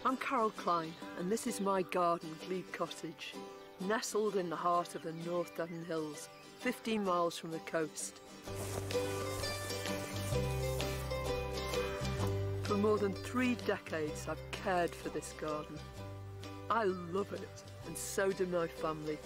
I'm Klein, and this is my garden, Glebe Cottage, nestled in the heart of the North Devon Hills, 15 miles from the coast. For more than 3 decades, I've cared for this garden. I love it, and so do my family.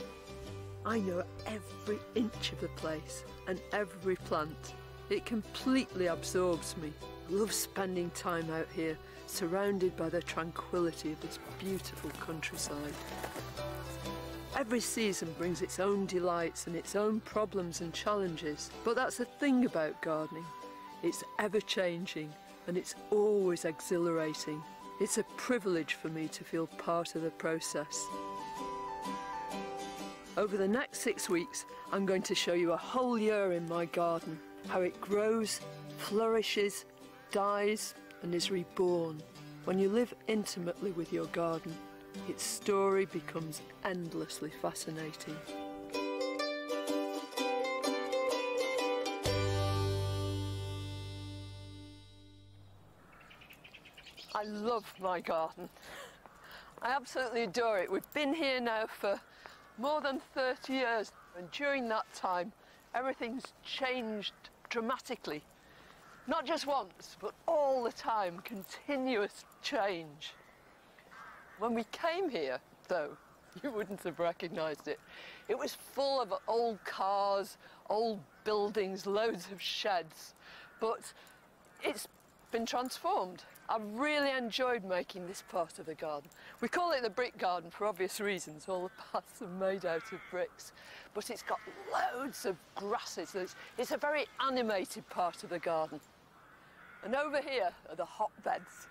I know every inch of the place and every plant. It completely absorbs me. I love spending time out here, surrounded by the tranquility of this beautiful countryside. Every season brings its own delights and its own problems and challenges, but that's the thing about gardening. It's ever-changing and it's always exhilarating. It's a privilege for me to feel part of the process. Over the next 6 weeks, I'm going to show you a whole year in my garden, how it grows, flourishes, dies and is reborn. When you live intimately with your garden, its story becomes endlessly fascinating. I love my garden. I absolutely adore it. We've been here now for more than 30 years, and during that time, everything's changed dramatically. Not just once, but all the time, continuous change. When we came here, though, you wouldn't have recognised it. It was full of old cars, old buildings, loads of sheds, but it's been transformed. I've really enjoyed making this part of the garden. We call it the brick garden for obvious reasons. All the paths are made out of bricks, but it's got loads of grasses. It's a very animated part of the garden. And over here are the hotbeds.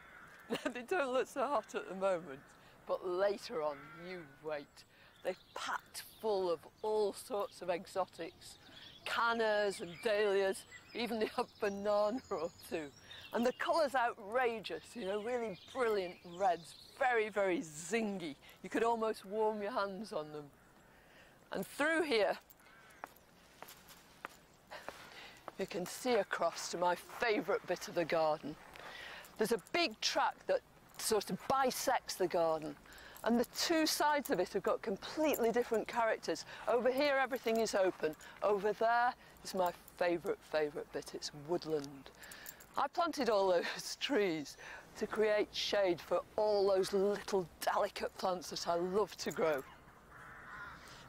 They don't look so hot at the moment, but later on, you wait. They're packed full of all sorts of exotics, cannas and dahlias, even the odd banana or two. And the colour's outrageous, you know, really brilliant reds, very, very zingy. You could almost warm your hands on them. And through here, you can see across to my favourite bit of the garden. There's a big track that sort of bisects the garden, and the two sides of it have got completely different characters. Over here everything is open. Over there is my favourite bit, it's woodland. I planted all those trees to create shade for all those little delicate plants that I love to grow.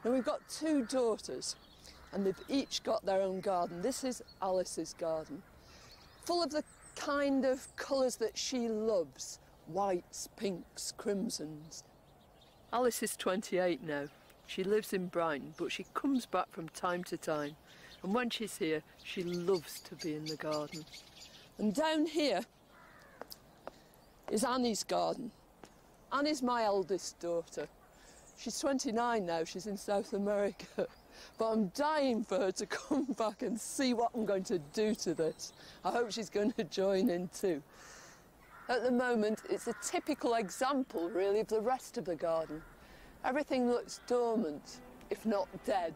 Now we've got 2 daughters and they've each got their own garden. This is Alice's garden, full of the kind of colours that she loves, whites, pinks, crimsons. Alice is 28 now. She lives in Brighton, but she comes back from time to time, and when she's here, she loves to be in the garden. And down here is Annie's garden. Annie's my eldest daughter. She's 29 now, she's in South America. But I'm dying for her to come back and see what I'm going to do to this. I hope she's going to join in too. At the moment, it's a typical example, really, of the rest of the garden. Everything looks dormant, if not dead.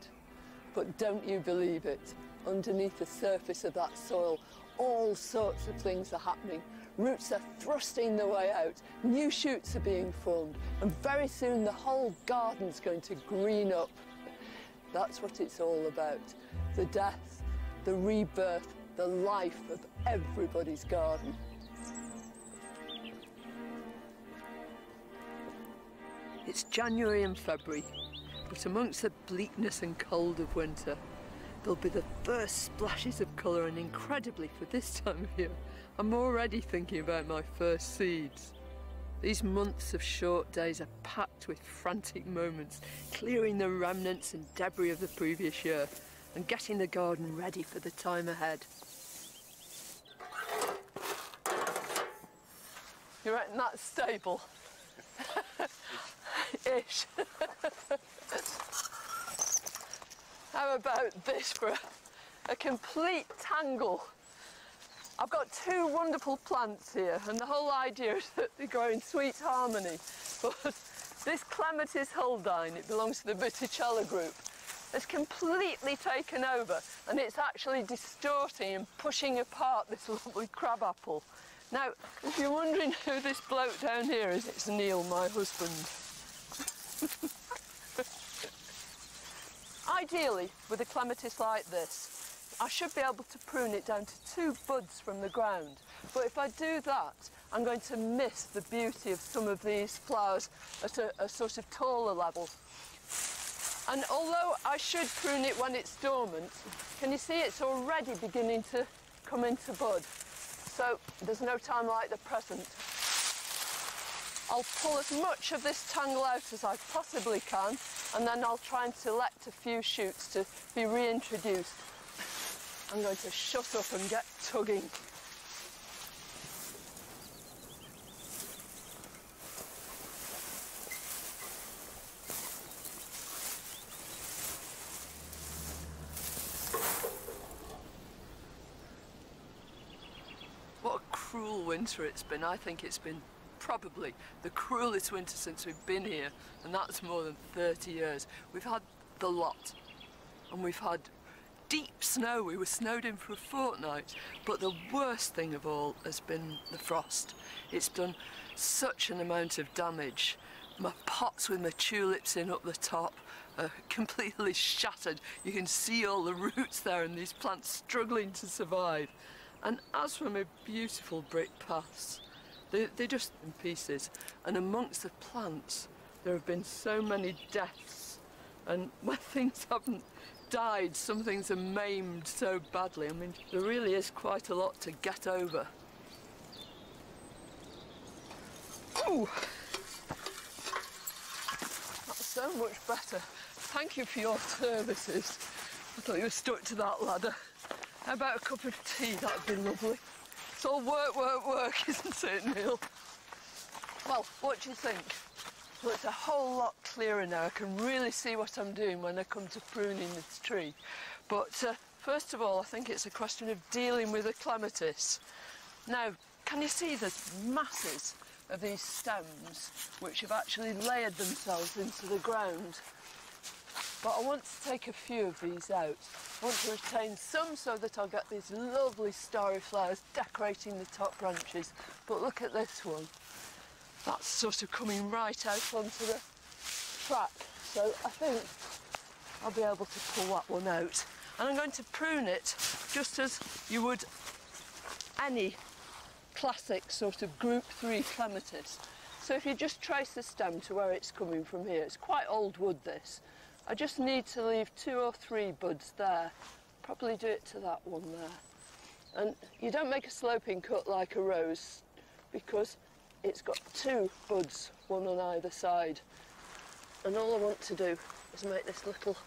But don't you believe it? Underneath the surface of that soil, all sorts of things are happening. Roots are thrusting their way out, new shoots are being formed, and very soon the whole garden's going to green up. That's what it's all about. The death, the rebirth, the life of everybody's garden. It's January and February, but amongst the bleakness and cold of winter, there'll be the first splashes of colour, and incredibly for this time of year, I'm already thinking about my first seeds. These months of short days are packed with frantic moments, clearing the remnants and debris of the previous year and getting the garden ready for the time ahead. You reckon that's stable? Ish. How about this for a complete tangle? I've got 2 wonderful plants here, and the whole idea is that they grow in sweet harmony. But this Clematis Huldine, it belongs to the Botticella group, has completely taken over, and it's actually distorting and pushing apart this lovely crabapple. Now, if you're wondering who this bloke down here is, it's Neil, my husband. Ideally, with a clematis like this, I should be able to prune it down to 2 buds from the ground. But if I do that, I'm going to miss the beauty of some of these flowers at a sort of taller level. And although I should prune it when it's dormant, can you see it's already beginning to come into bud? So there's no time like the present. I'll pull as much of this tangle out as I possibly can, and then I'll try and select a few shoots to be reintroduced. I'm going to shut up and get tugging. What a cruel winter it's been. I think it's been probably the cruelest winter since we've been here, and that's more than 30 years. We've had the lot, and we've had deep snow. We were snowed in for a fortnight, but the worst thing of all has been the frost. It's done such an amount of damage. My pots with my tulips in up the top are completely shattered. You can see all the roots there and these plants struggling to survive. And as for my beautiful brick paths, they're just in pieces. And amongst the plants, there have been so many deaths. And when things haven't died, some things are maimed so badly. I mean, there really is quite a lot to get over. Ooh! That's so much better. Thank you for your services. I thought you were stuck to that ladder. How about a cup of tea? That'd be lovely. It's all work, work, work, isn't it, Neil? Well, what do you think? Well, it's a whole lot clearer now. I can really see what I'm doing when I come to pruning this tree. But first of all, I think it's a question of dealing with the clematis. Now, can you see there's masses of these stems which have actually layered themselves into the ground? But I want to take a few of these out. I want to retain some so that I'll get these lovely starry flowers decorating the top branches. But look at this one. That's sort of coming right out onto the track. So I think I'll be able to pull that one out. And I'm going to prune it just as you would any classic sort of group 3 clematis. So if you just trace the stem to where it's coming from here, it's quite old wood this. I just need to leave 2 or 3 buds there. Probably do it to that one there. And you don't make a sloping cut like a rose because it's got 2 buds, one on either side. And all I want to do is make this little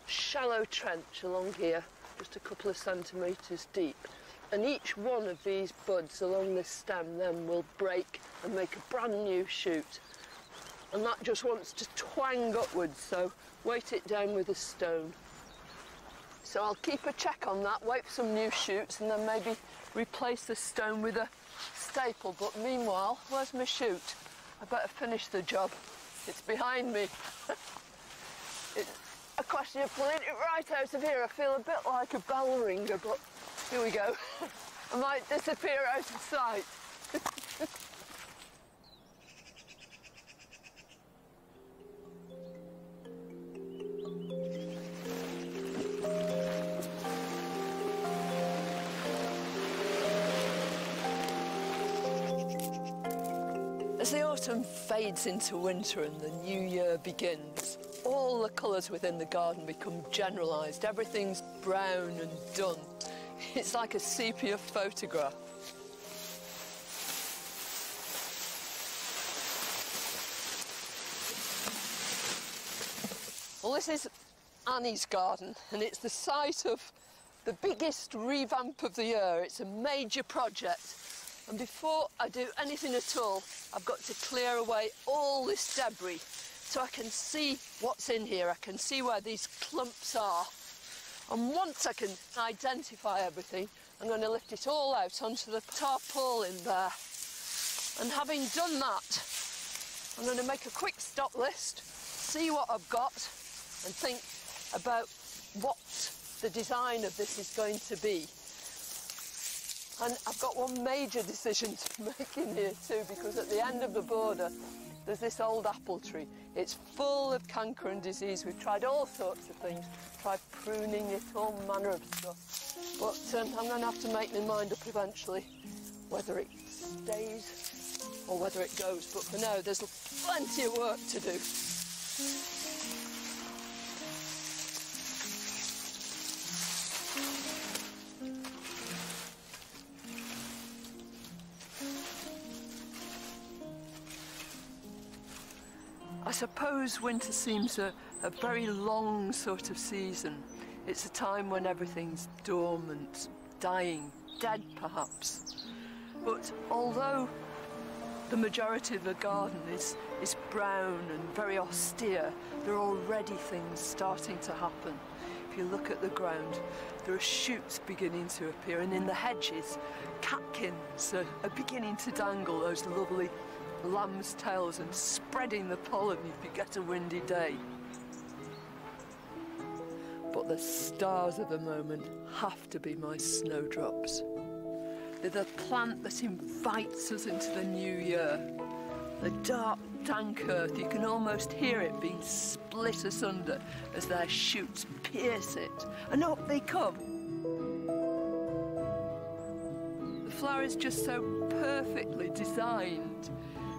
shallow trench along here, just a couple of centimetres deep. And each one of these buds along this stem then will break and make a brand new shoot. And that just wants to twang upwards, so weight it down with a stone. So I'll keep a check on that, wait for some new shoots, and then maybe replace the stone with a staple. But meanwhile, where's my shoot? I better finish the job. It's behind me. It's a question of pulling it right out of here. I feel a bit like a bell ringer, but here we go. I might disappear out of sight. As the autumn fades into winter and the new year begins, all the colours within the garden become generalised. Everything's brown and done. It's like a sepia photograph. Well, this is Annie's garden, and it's the site of the biggest revamp of the year. It's a major project. And before I do anything at all, I've got to clear away all this debris so I can see what's in here. I can see where these clumps are. And once I can identify everything, I'm going to lift it all out onto the tarpaulin there. And having done that, I'm going to make a quick stop list, see what I've got, and think about what the design of this is going to be. And I've got one major decision to make in here too, because at the end of the border there's this old apple tree. It's full of canker and disease. We've tried all sorts of things, tried pruning it, all manner of stuff. But I'm going to have to make my mind up eventually whether it stays or whether it goes. But for now, there's plenty of work to do. I suppose winter seems a very long sort of season. It's a time when everything's dormant, dying, dead perhaps. But although the majority of the garden is brown and very austere, there are already things starting to happen. If you look at the ground, there are shoots beginning to appear, and in the hedges, catkins are beginning to dangle, those lovely lamb's tails, and spreading the pollen if you get a windy day. But the stars of the moment have to be my snowdrops. They're the plant that invites us into the new year. The dark, dank earth, you can almost hear it being split asunder as their shoots pierce it, and up they come. The flower is just so perfectly designed.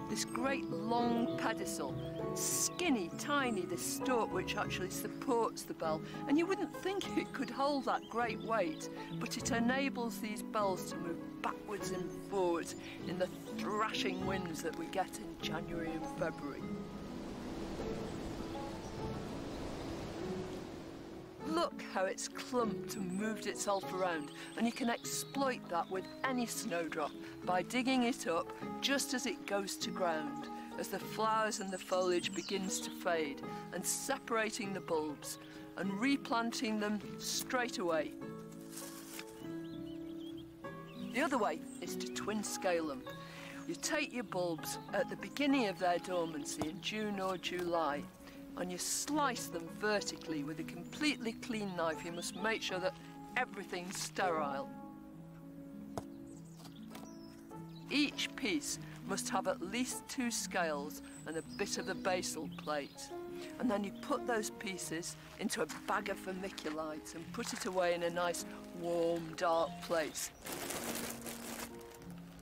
This great long pedicel, skinny, tiny, this stalk which actually supports the bell, and you wouldn't think it could hold that great weight, but it enables these bells to move backwards and forwards in the thrashing winds that we get in January and February. Look how it's clumped and moved itself around, and you can exploit that with any snowdrop by digging it up just as it goes to ground, as the flowers and the foliage begins to fade, and separating the bulbs and replanting them straight away. The other way is to twin scale them. You take your bulbs at the beginning of their dormancy in June or July, and you slice them vertically with a completely clean knife. You must make sure that everything's sterile. Each piece must have at least 2 scales and a bit of the basal plate. And then you put those pieces into a bag of vermiculites and put it away in a nice, warm, dark place.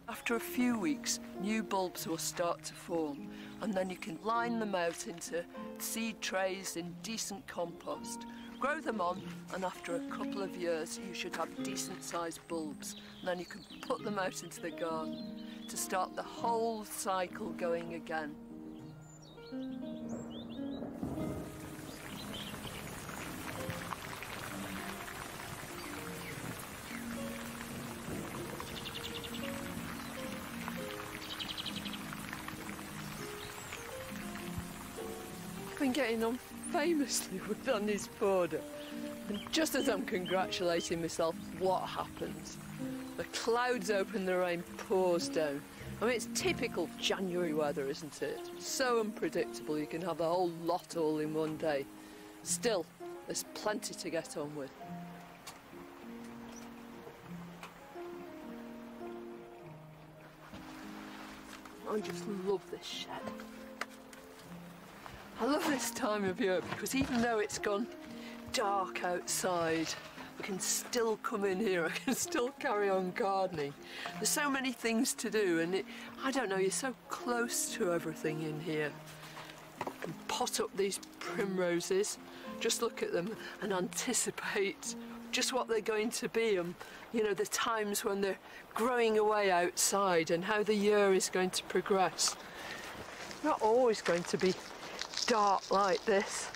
After a few weeks, new bulbs will start to form, and then you can line them out into seed trays in decent compost. Grow them on, and after a couple of years, you should have decent-sized bulbs. And then you can put them out into the garden to start the whole cycle going again. I've been getting on famously with on this border, and just as I'm congratulating myself, what happens? The clouds open, the rain pours down. I mean, it's typical January weather, isn't it? So unpredictable, you can have the whole lot all in one day. Still, there's plenty to get on with. I just love this shed. I love this time of year because even though it's gone dark outside, I can still come in here, I can still carry on gardening. There's so many things to do, and I don't know, you're so close to everything in here. You can pot up these primroses, just look at them and anticipate just what they're going to be, and you know, the times when they're growing away outside and how the year is going to progress. It's not always going to be dark like this.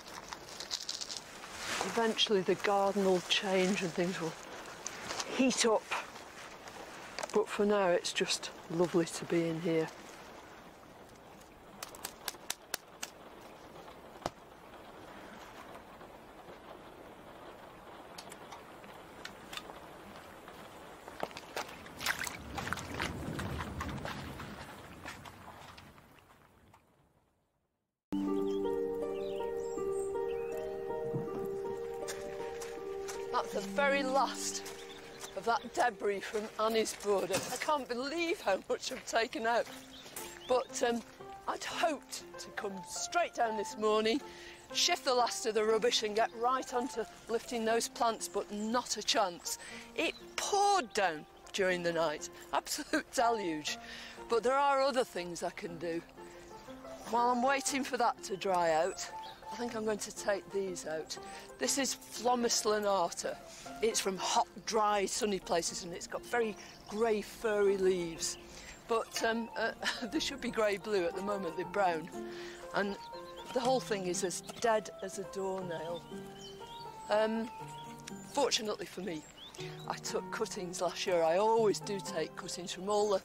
Eventually the garden will change and things will heat up, but for now it's just lovely to be in here. That's the very last of of that debris from Annie's border. I can't believe how much I've taken out. But I'd hoped to come straight down this morning, shift the last of the rubbish and get right onto lifting those plants, but not a chance. It poured down during the night, absolute deluge. But there are other things I can do. While I'm waiting for that to dry out, I think I'm going to take these out. This is Phlomis lanata. It's from hot, dry, sunny places, and it's got very grey, furry leaves. But they should be grey-blue. At the moment, they're brown. And the whole thing is as dead as a doornail. Fortunately for me, I took cuttings last year. I always do take cuttings from all the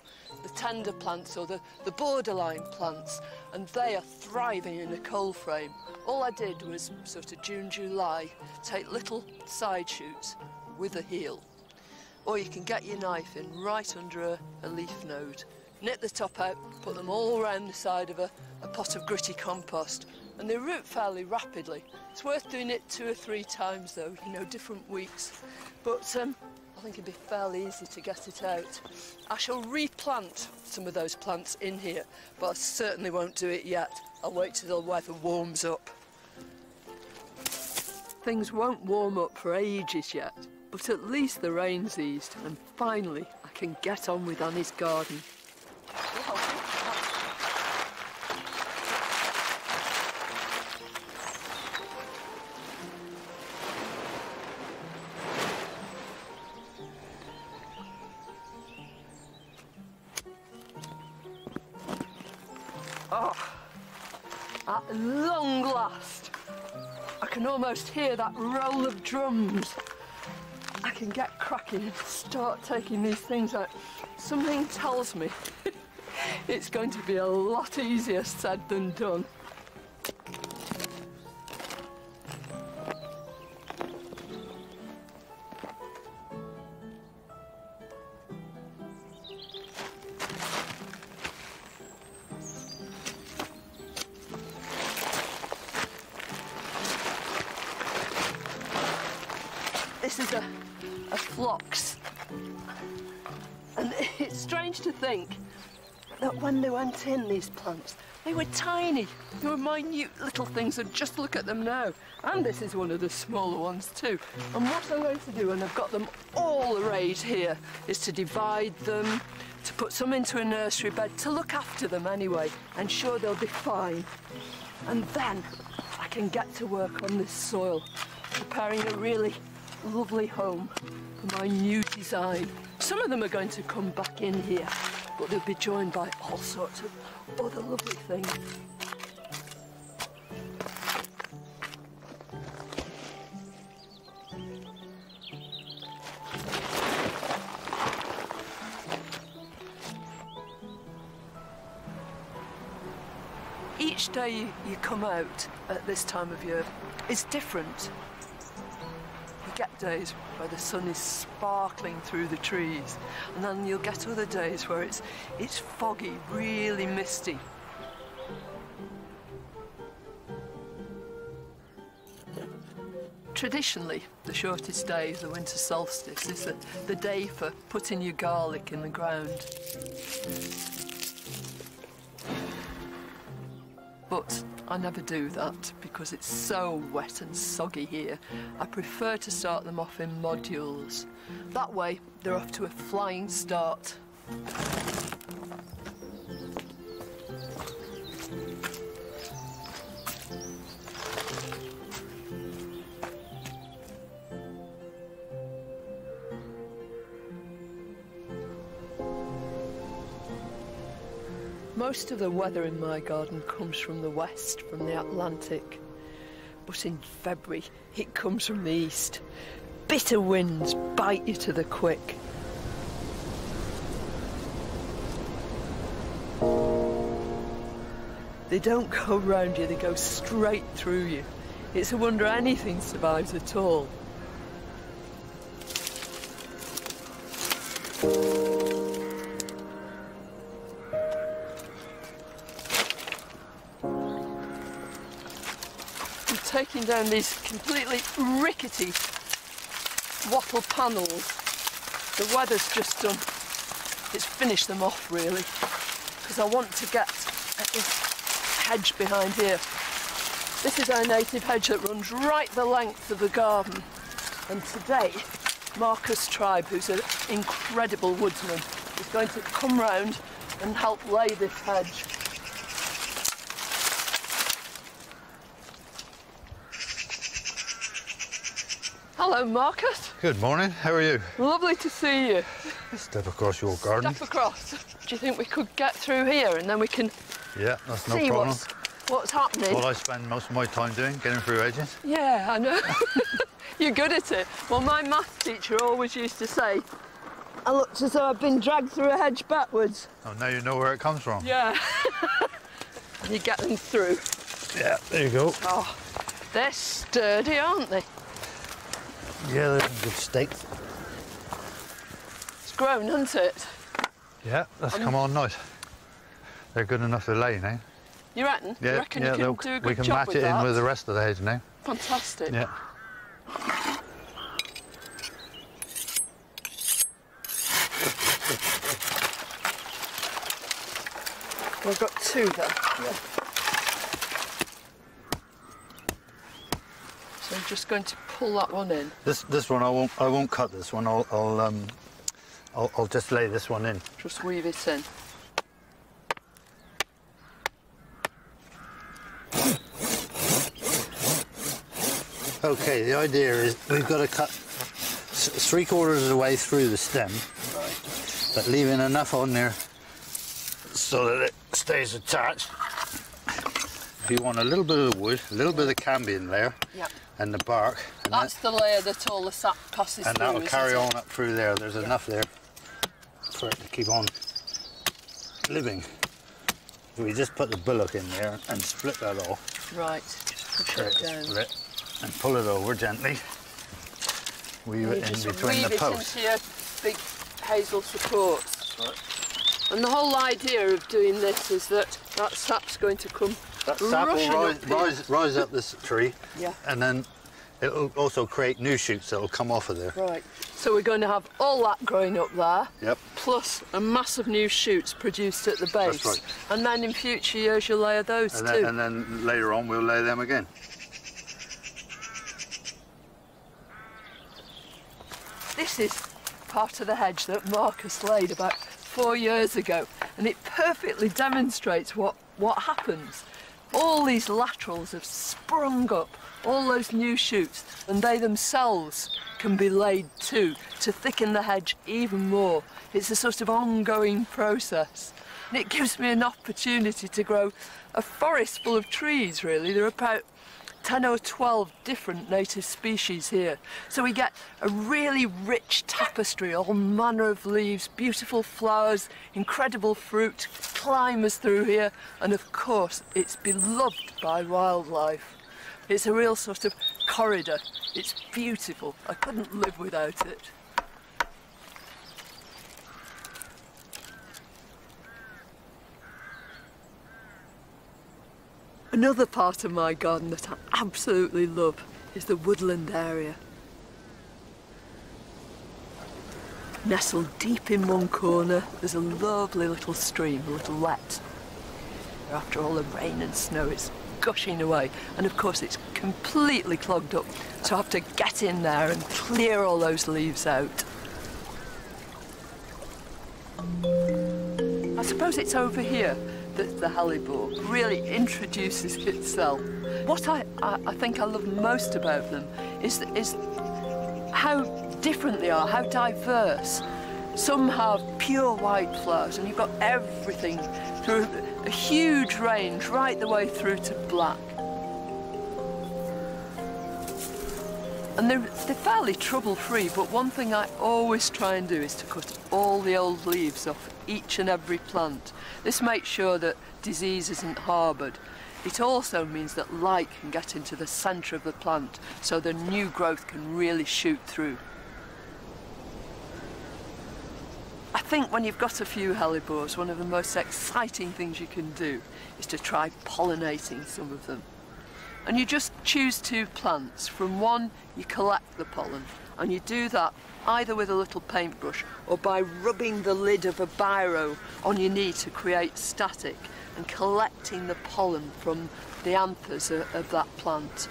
tender plants or the borderline plants, and they are thriving in a cold frame. All I did was sort of June, July, take little side shoots with a heel. Or you can get your knife in right under a leaf node, nip the top out, put them all around the side of a pot of gritty compost, and they root fairly rapidly. It's worth doing it 2 or 3 times though, you know, different weeks. But I think it'd be fairly easy to get it out. I shall replant some of those plants in here, but I certainly won't do it yet. I'll wait till the weather warms up. Things won't warm up for ages yet, but at least the rain's eased, and finally I can get on with Annie's garden. Oh, at long last, I can almost hear that roll of drums. I can get cracking and start taking these things out. Something tells me it's going to be a lot easier said than done. This is a phlox, and it's strange to think that when they went in, these plants, they were tiny. They were minute little things, and just look at them now. And this is one of the smaller ones too. And what I'm going to do, and I've got them all arrayed here, is to divide them, to put some into a nursery bed, to look after them anyway, and sure they'll be fine. And then I can get to work on this soil, preparing a really lovely home for my new design. Some of them are going to come back in here, but they'll be joined by all sorts of other lovely things. Each day you come out at this time of year is different. You get days where the sun is sparkling through the trees, and then you'll get other days where it's foggy, really misty. Traditionally, the shortest day of the winter solstice is the day for putting your garlic in the ground. But I never do that because it's so wet and soggy here. I prefer to start them off in modules. That way, they're off to a flying start. Most of the weather in my garden comes from the west, from the Atlantic. But in February, it comes from the east. Bitter winds bite you to the quick. They don't go round you, they go straight through you. It's a wonder anything survives at all. Taking down these completely rickety wattle panels The weather's just done, it's finished them off really, because I want to get at this hedge behind here. This is our native hedge that runs right the length of the garden. And today, Marcus Tribe, who's an incredible woodsman, is going to come round and help lay this hedge. Hello, Marcus. Good morning, how are you? Lovely to see you. Step across your garden. Step across. Do you think we could get through here and then we can Yeah, that's no see problem. what's happening? What I spend most of my time doing, getting through hedges. Yeah, I know. You're good at it. Well, my maths teacher always used to say, I looked as though I'd been dragged through a hedge backwards. Oh, now you know where it comes from. Yeah. You get them through. Yeah, there you go. Oh, they're sturdy, aren't they? Yeah, they're in good state. It's grown, hasn't it? Yeah, that's come on nice. They're good enough to lay now. You reckon? Yeah, you reckon you can do a good we can job match with it that? in with the rest of the hedge now. Fantastic. Yeah. We've got two there. Yeah. So I'm just going to pull that one in. This one I won't cut this one. I'll just lay this one in. Just weave it in. Okay, the idea is we've got to cut 3/4 of the way through the stem, but leaving enough on there so that it stays attached. You want a little bit of the wood, a little bit of the cambium layer, and the bark. And that's the layer that all the sap passes and through. that'll carry it? on up through there. There's enough there for it to keep on living. So we just put the bullock in there and split that off. Right, push it down. Split and pull it over gently. Weave it in between the posts. Into your big hazel supports. Right. And the whole idea of doing this is that sap's going to come That sap rushing will up rise up this tree, Yeah. and then it'll also create new shoots that'll come off of there. Right. So we're going to have all that growing up there, Yep. plus a massive new shoots produced at the base. That's right. And then in future years you'll layer those And too. then, and then later on we'll lay them again. This is part of the hedge that Marcus laid about 4 years ago, and it perfectly demonstrates what happens. All these laterals have sprung up, all those new shoots, and they themselves can be laid too to thicken the hedge even more. It's a sort of ongoing process, and it gives me an opportunity to grow a forest full of trees, really. There are about 10 or 12 different native species here. So we get a really rich tapestry, all manner of leaves, beautiful flowers, incredible fruit, climbers through here, and of course it's beloved by wildlife. It's a real sort of corridor. It's beautiful. I couldn't live without it. Another part of my garden that I absolutely love is the woodland area. Nestled deep in one corner, there's a lovely little stream, a little let. After all the rain and snow, it's gushing away, and of course it's completely clogged up, so I have to get in there and clear all those leaves out. I suppose it's over here that the hellebore really introduces itself. What I think I love most about them is how different they are, how diverse. Some have pure white flowers, and you've got everything through a huge range right the way through to black. And they're fairly trouble-free, but one thing I always try and do is to cut all the old leaves off each and every plant. This makes sure that disease isn't harboured. It also means that light can get into the centre of the plant, so the new growth can really shoot through. I think when you've got a few hellebores, one of the most exciting things you can do is to try pollinating some of them. And you just choose 2 plants. From one, you collect the pollen, and you do that either with a little paintbrush or by rubbing the lid of a biro on your knee to create static and collecting the pollen from the anthers of that plant.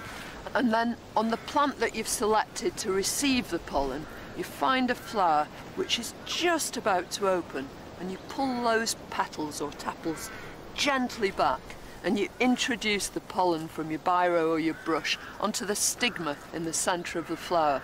And then on the plant that you've selected to receive the pollen, you find a flower which is just about to open, and you pull those petals or tepals gently back, and you introduce the pollen from your biro or your brush onto the stigma in the centre of the flower.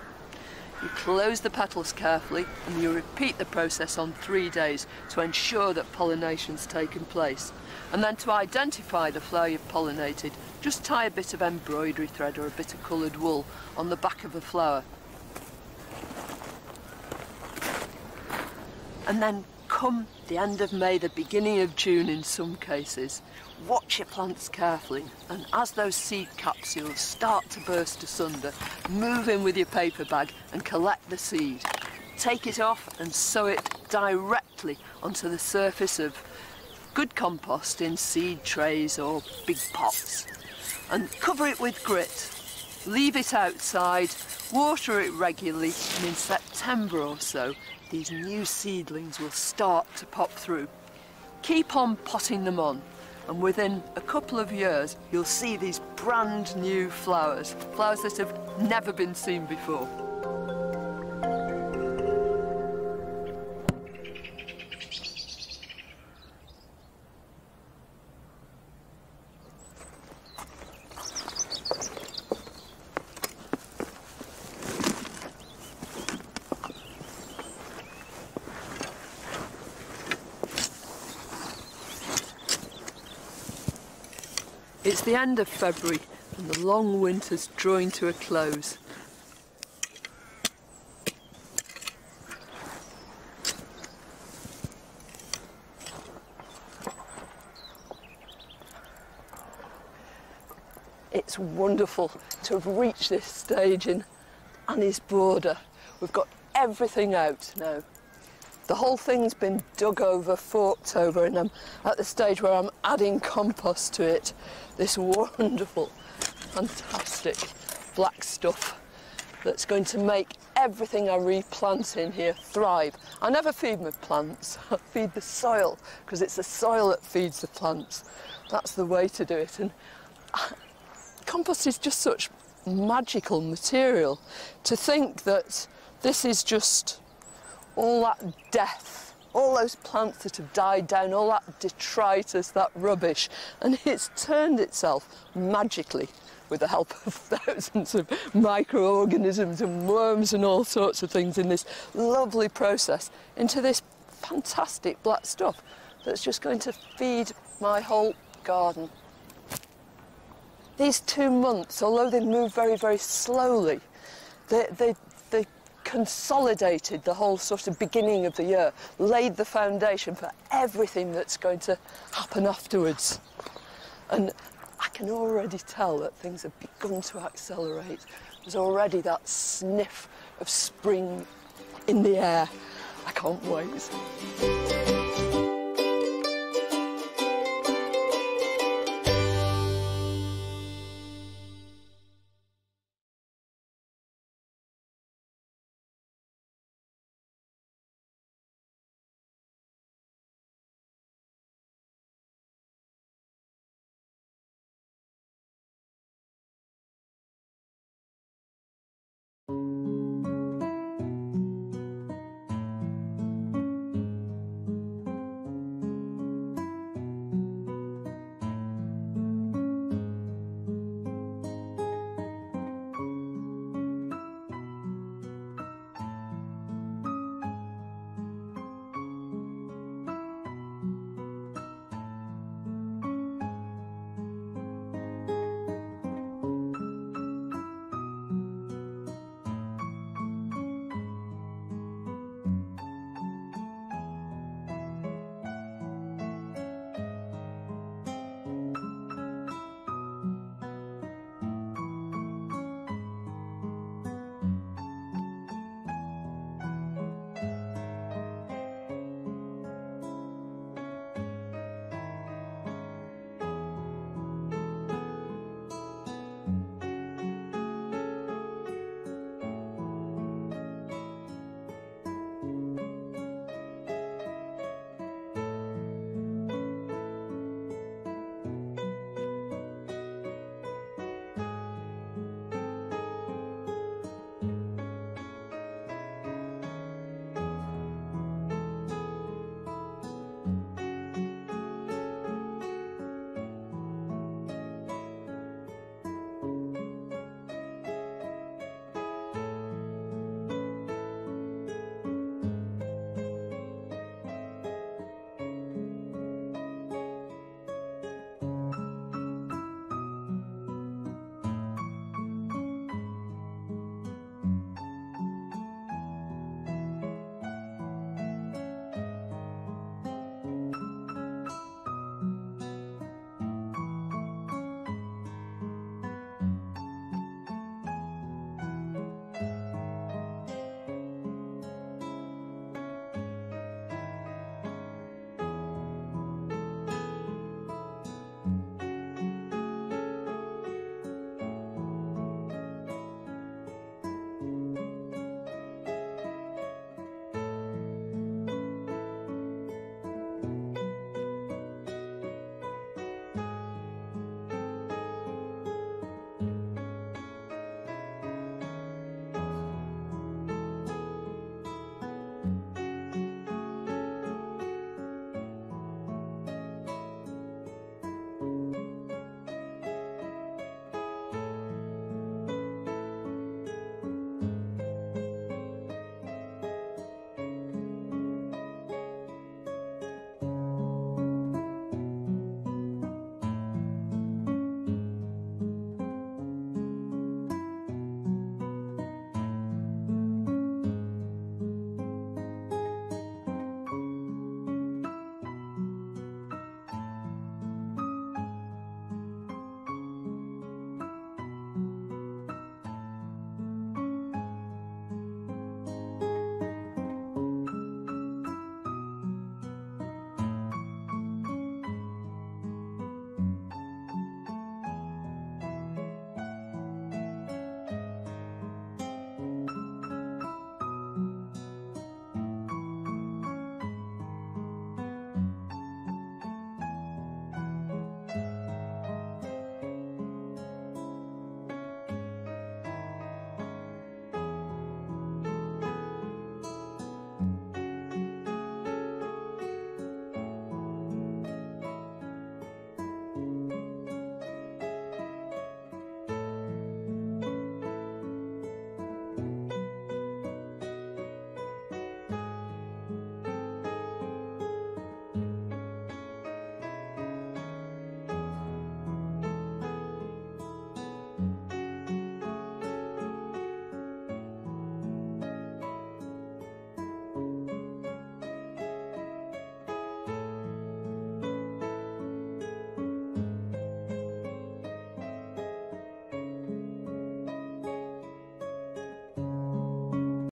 You close the petals carefully and you repeat the process on 3 days to ensure that pollination's taken place. And then to identify the flower you've pollinated, just tie a bit of embroidery thread or a bit of coloured wool on the back of the flower. And then come the end of May, the beginning of June in some cases, watch your plants carefully, and as those seed capsules start to burst asunder, move in with your paper bag and collect the seed. Take it off and sow it directly onto the surface of good compost in seed trays or big pots. And cover it with grit. Leave it outside, water it regularly, and in September or so, these new seedlings will start to pop through. Keep on potting them on, and within a couple of years, you'll see these brand new flowers, flowers that have never been seen before. It's the end of February and the long winter's drawing to a close. It's wonderful to have reached this stage in Annie's border. We've got everything out now. The whole thing's been dug over, forked over, and I'm at the stage where I'm adding compost to it. This wonderful, fantastic black stuff that's going to make everything I replant in here thrive. I never feed my plants, I feed the soil, because it's the soil that feeds the plants. That's the way to do it. And compost is just such magical material. To think that this is just all that death, all those plants that have died down, all that detritus, that rubbish, and it's turned itself magically, with the help of thousands of microorganisms and worms and all sorts of things in this lovely process, into this fantastic black stuff that's just going to feed my whole garden. These 2 months, although they move very, very slowly, they consolidated the whole sort of beginning of the year, laid the foundation for everything that's going to happen afterwards. And I can already tell that things have begun to accelerate. There's already that sniff of spring in the air. I can't wait.